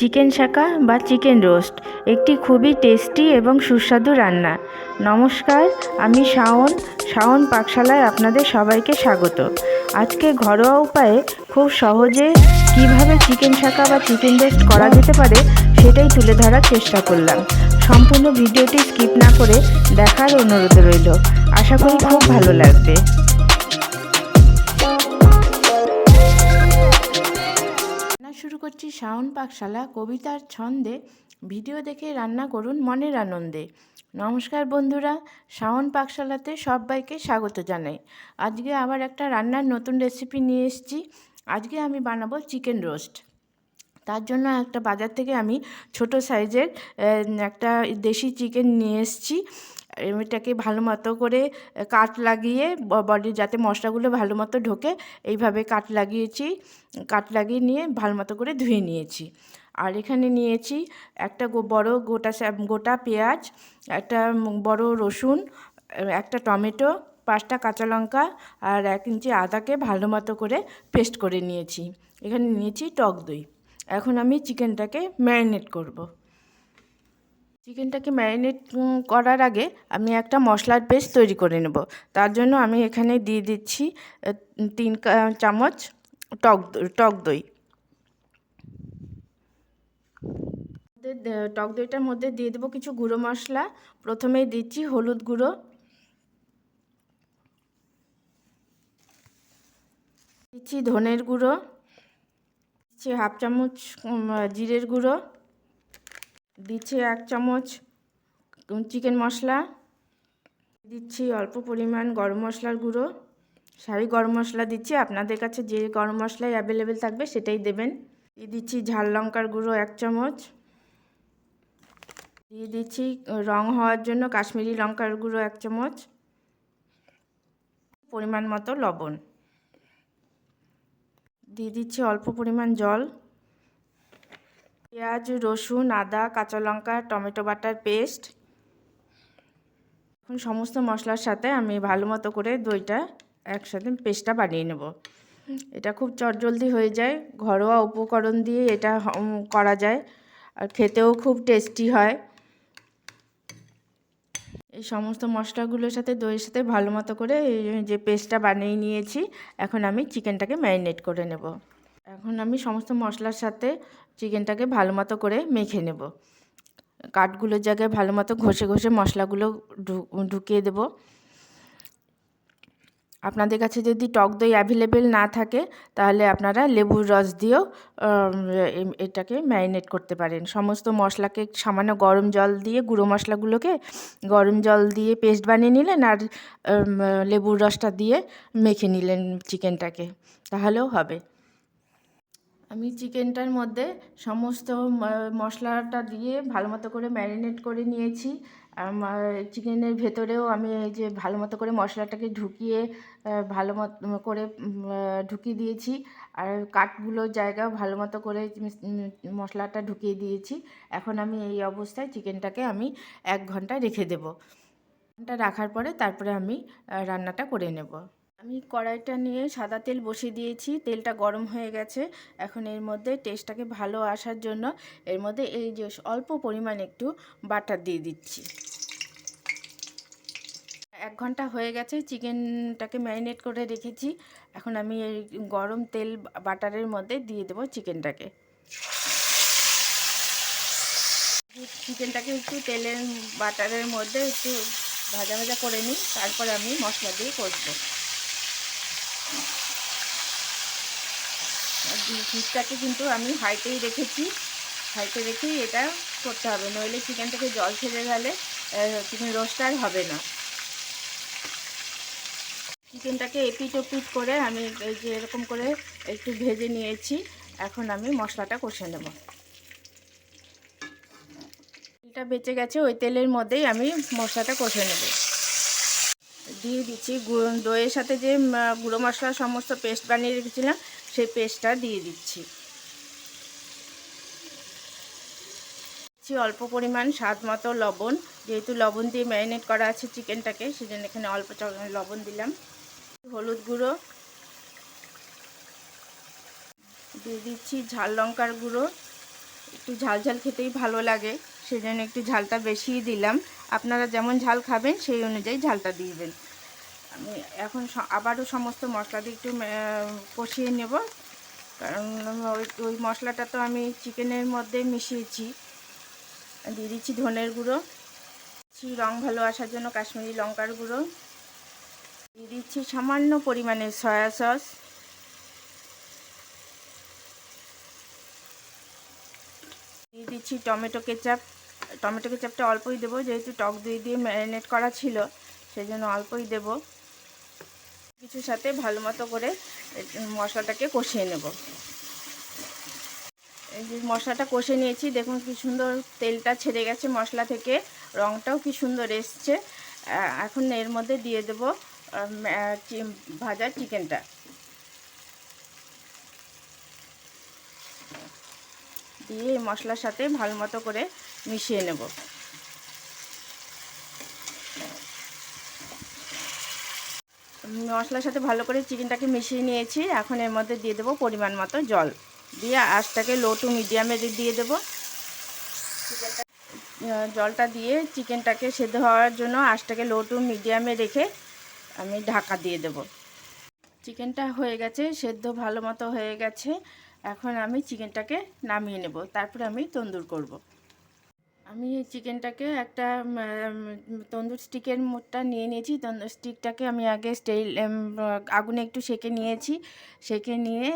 Chicken Shaka বা chicken roast একটি খুবই টেস্টি এবং সুস্বাদু রান্না। নমস্কার, আমি শাওন পাকশালায় আপনাদের সবাইকে স্বাগত। আজকে ঘরোয়া উপায়ে খুব সহজে কিভাবে চিকেন শাকা বা চিকেন রোস্ট করা যেতে পারে সেটাই তুলে ধরার চেষ্টা করলাম। সম্পূর্ণ ভিডিওটি স্কিপ না করে দেখার অনুরোধ রইল। আশা করি খুব ভালো লাগবে। শুরু করছি শাওন পাকশালা কবিতার ছন্দে। ভিডিও দেখে রান্না করুন মনের আনন্দে। নমস্কার বন্ধুরা, শাওন পাকশালাতে সবাইকে স্বাগত জানাই। আজকে আবার একটা রান্নার নতুন রেসিপি নিয়ে এসেছি। আজকে আমি বানাবো চিকেন রোস্ট। তার জন্য একটা বাজার থেকে আমি ছোট সাইজের একটা দেশি চিকেন নিয়ে এসেছি। এটাকে ভালো মতো করে কাট লাগিয়ে বডির যাতে মশলাগুলো ভালো মতো ঢোকে এইভাবে কাট লাগিয়ে নিয়ে ভালো মতো করে ধুয়ে নিয়েছি। আর এখানে নিয়েছি একটা বড় গোটা পেঁয়াজ, একটা বড় রসুন, একটা টমেটো, 5টা কাঁচা লঙ্কা আর 1 ইঞ্চি আদাকে ভালো মতো করে পেস্ট করে নিয়েছি। এখানে নিয়েছি টক দই। এখন আমি চিকেনটাকে ম্যারিনেট করব। চিকেনটাকে ম্যারিনেট করার আগে আমি একটা মশলার পেস্ট তৈরি করে নেব। তার জন্য আমি এখানে দিয়ে দিচ্ছি 3 চামচ টক দই। টক দইটার মধ্যে দিয়ে দেবো কিছু গুঁড়ো মশলা। প্রথমেই দিচ্ছি হলুদ গুঁড়ো, দিচ্ছি ধনের গুঁড়ো, দিচ্ছি 1/2 চামচ জিরের গুঁড়ো, দিচ্ছি 1 চামচ চিকেন মশলা, দিচ্ছি অল্প পরিমাণ গরম মশলার গুঁড়ো। শাহি গরম মশলা দিচ্ছি, আপনাদের কাছে যে গরম মশলাই অ্যাভেলেবেল থাকবে সেটাই দেবেন। দিয়ে দিচ্ছি ঝাল লঙ্কার গুঁড়ো 1 চামচ, দিয়ে দিচ্ছি রং হওয়ার জন্য কাশ্মীরি লঙ্কার গুঁড়ো 1 চামচ, পরিমাণ মতো লবণ, দিয়ে দিচ্ছি অল্প পরিমাণ জল। পেঁয়াজ, রসুন, আদা, কাঁচা লঙ্কা, টমেটো বাটার পেস্ট। এখন সমস্ত মশলার সাথে আমি ভালো মতো করে দইটা একসাথে পেস্টটা বানিয়ে নেব। এটা খুব চটজলদি হয়ে যায়, ঘরোয়া উপকরণ দিয়ে এটা করা যায় আর খেতেও খুব টেস্টি হয়। এই সমস্ত মশলাগুলোর সাথে দইয়ের সাথে ভালো মতো করে যে পেস্টটা বানিয়ে নিয়েছি, এখন আমি চিকেনটাকে ম্যারিনেট করে নেব। এখন আমি সমস্ত মশলার সাথে চিকেনটাকে ভালো মতো করে মেখে নেব। কাঠগুলোর জায়গায় ভালো মতো ঘষে মশলাগুলো ঢুকিয়ে দেব। আপনাদের কাছে যদি টক দই অ্যাভেলেবেল না থাকে তাহলে আপনারা লেবুর রস দিয়েও এটাকে ম্যারিনেট করতে পারেন। সমস্ত মশলাকে সামান্য গরম জল দিয়ে গুঁড়ো মশলাগুলোকে গরম জল দিয়ে পেস্ট বানিয়ে নিলেন আর লেবুর রসটা দিয়ে মেখে নিলেন চিকেনটাকে, তাহলেও হবে। আমি চিকেনটার মধ্যে সমস্ত মশলাটা দিয়ে ভালো মতো করে ম্যারিনেট করে নিয়েছি। চিকেনের ভেতরেও আমি এই যে ভালো মতো করে মশলাটাকে ঢুকিয়ে ভালো মতো করে ঢুকিয়ে দিয়েছি। আর কাঠগুলোর জায়গাও ভালো মতো করে মশলাটা ঢুকিয়ে দিয়েছি। এখন আমি এই অবস্থায় চিকেনটাকে আমি 1 ঘন্টা রেখে দেবো। ঘন্টা রাখার পরে তারপরে আমি রান্নাটা করে নেব। আমি কড়াইটা নিয়ে সাদা তেল বসিয়ে দিয়েছি, তেলটা গরম হয়ে গেছে। এখন এর মধ্যে টেস্টটাকে ভালো আসার জন্য এর মধ্যে এই যে অল্প পরিমাণ একটু বাটার দিয়ে দিচ্ছি। 1 ঘন্টা হয়ে গেছে চিকেনটাকে ম্যারিনেট করে রেখেছি। এখন আমি এই গরম তেল বাটারের মধ্যে দিয়ে দেবো চিকেনটাকে। চিকেনটাকে একটু তেলের বাটারের মধ্যে একটু ভাজা করে নিই, তারপরে আমি মশলা দিয়ে কষবো। হিটটাকে কিন্তু আমি হাইতেই রেখেছি, হাইতে রেখেই এটা করতে হবে, নইলে চিকেন থেকে জল ছেড়ে গেলে চিকেন রোস্ট আর হবে না। চিকেনটাকে এপিট ওপিট করে আমি এই যে এরকম করে একটু ভেজে নিয়েছি। এখন আমি মশলাটা কষে নেব। তেলটা বেঁচে গেছে, ওই তেলের মধ্যেই আমি মশলাটা কষে নেব। দিয়ে দিচ্ছি দইয়ের সাথে যে গুঁড়ো মশলার সমস্ত পেস্ট বানিয়ে রেখেছিলাম সেই পেস্টটা দিয়ে দিচ্ছি। অল্প পরিমাণ স্বাদ মতো লবণ, যেহেতু লবণ দিয়ে ম্যারিনেট করা আছে চিকেনটাকে সেজন্য এখানে অল্প লবণ দিলাম। হলুদ গুঁড়ো দিয়ে দিচ্ছি, ঝাল লঙ্কার গুঁড়ো একটু ঝাল ঝাল খেতেই ভালো লাগে, সেই জন্য একটু ঝালটা বেশিই দিলাম। আপনারা যেমন ঝাল খাবেন সেই অনুযায়ী ঝালটা দিবেন। আমি এখন আবারও সমস্ত মশলা দিয়ে একটু কষিয়ে নেব, কারণ ওই মশলাটা তো আমি চিকেনের মধ্যে মিশিয়েছি। দিয়ে দিচ্ছি ধনের গুঁড়ো, রং ভালো আসার জন্য কাশ্মীরি লঙ্কার গুঁড়ো, দিয়ে দিচ্ছি সামান্য পরিমাণে সয়া সস, দিয়ে দিচ্ছি টমেটো কেচাপ। টমেটো কেচাপটা অল্পই দেবো, যেহেতু টক দই দিয়ে ম্যারিনেট করা ছিল সেই জন্য অল্পই দেব। কিছুর সাথে ভালো মতো করে মশলাটাকে কষিয়ে নেব। এই যে মশলাটা কষে নিয়েছি, দেখুন কি সুন্দর তেলটা ছেড়ে গেছে মশলা থেকে, রঙটাও কি সুন্দর এসছে। এখন এর মধ্যে দিয়ে দেব ভাজা চিকেনটা। দিয়ে এই মশলার সাথে ভালো মতো করে মিশিয়ে নেব। মশলার সাথে ভালো করে চিকেনটাকে মিশিয়ে নিয়েছি। এখন এর মধ্যে দিয়ে দেবো পরিমাণ মতো জল, দিয়ে আঁচটাকে লো টু মিডিয়ামে দিয়ে দেবো। জলটা দিয়ে চিকেনটাকে সেদ্ধ হওয়ার জন্য আঁচটাকে লো টু মিডিয়ামে রেখে আমি ঢাকা দিয়ে দেব। চিকেনটা হয়ে গেছে, সেদ্ধ ভালো মতো হয়ে গেছে। এখন আমি চিকেনটাকে নামিয়ে নেব, তারপরে আমি তন্দুর করব। আমি এই চিকেনটাকে একটা তন্দুর স্টিকের মোটটা নিয়ে নিয়েছি। তন্দুর স্টিকটাকে আমি আগে আগুনে একটু সেঁকে নিয়েছি, সেঁকে নিয়ে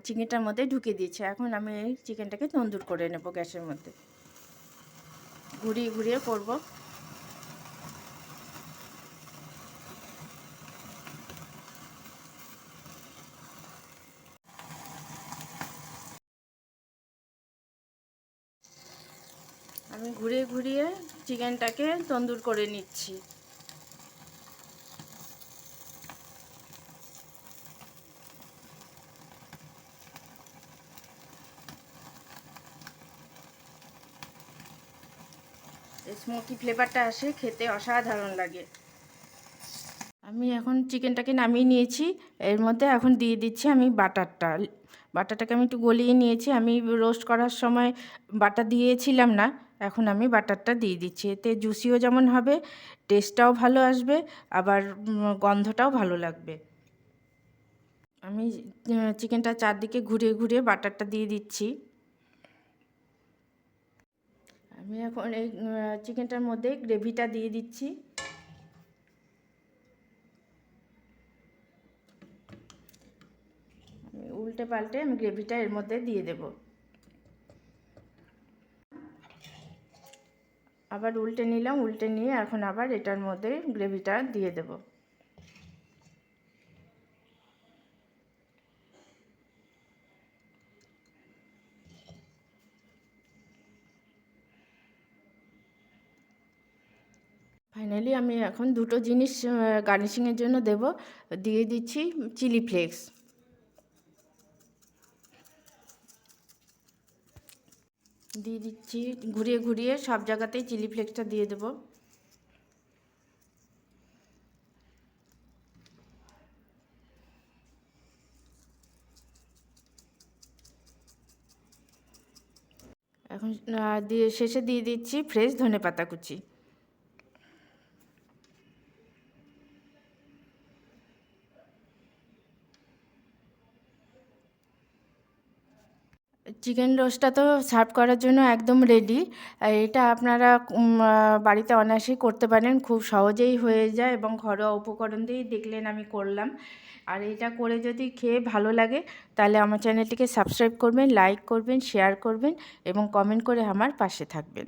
চিকেনটার মধ্যে ঢুকিয়ে দিয়েছি। এখন আমি এই চিকেনটাকে তন্দুর করে নেব গ্যাসের মধ্যে, ঘুরিয়ে ঘুরিয়ে করব। আমি ঘুরিয়ে ঘুরিয়ে চিকেনটাকে তন্দুর করে নিচ্ছি। স্মোকি ফ্লেভারটা আসে, খেতে অসাধারণ লাগে। আমি এখন চিকেনটাকে নামিয়ে নিয়েছি, এর মধ্যে এখন দিয়ে দিচ্ছি আমি বাটারটাকে আমি একটু গলিয়ে নিয়েছি। আমি রোস্ট করার সময় বাটার দিয়েছিলাম না, এখন আমি বাটারটা দিয়ে দিচ্ছি। এতে জুসিও যেমন হবে, টেস্টটাও ভালো আসবে, আবার গন্ধটাও ভালো লাগবে। আমি চিকেনটা চারদিকে ঘুরিয়ে ঘুরিয়ে বাটারটা দিয়ে দিচ্ছি। আমি এখন এই চিকেনটার মধ্যে গ্রেভিটা দিয়ে দিচ্ছি। উল্টে পাল্টে আমি গ্রেভিটা এর মধ্যে দিয়ে দেব। আবার উল্টে নিলাম, উল্টে নিয়ে এখন আবার এটার মধ্যে গ্রেভিটা দিয়ে দেব। ফাইনালি আমি এখন দুটো জিনিস গার্নিশিংয়ের জন্য দেব। দিয়ে দিচ্ছি চিলি ফ্লেক্স, দিয়ে দিচ্ছি ঘুরিয়ে ঘুরিয়ে সব জায়গাতেই চিলি ফ্লেক্সটা দিয়ে দেব। এখন শেষে দিয়ে দিচ্ছি ফ্রেশ ধনেপাতা কুচি। চিকেন রোস্টটা তো সার্ভ করার জন্য একদম রেডি। এটা আপনারা বাড়িতে অনায়াসেই করতে পারেন, খুব সহজেই হয়ে যায় এবং ঘরোয়া উপকরণ দিয়েই দেখলেন আমি করলাম। আর এটা করে যদি খেয়ে ভালো লাগে তাহলে আমার চ্যানেলটিকে সাবস্ক্রাইব করবেন, লাইক করবেন, শেয়ার করবেন এবং কমেন্ট করে আমার পাশে থাকবেন।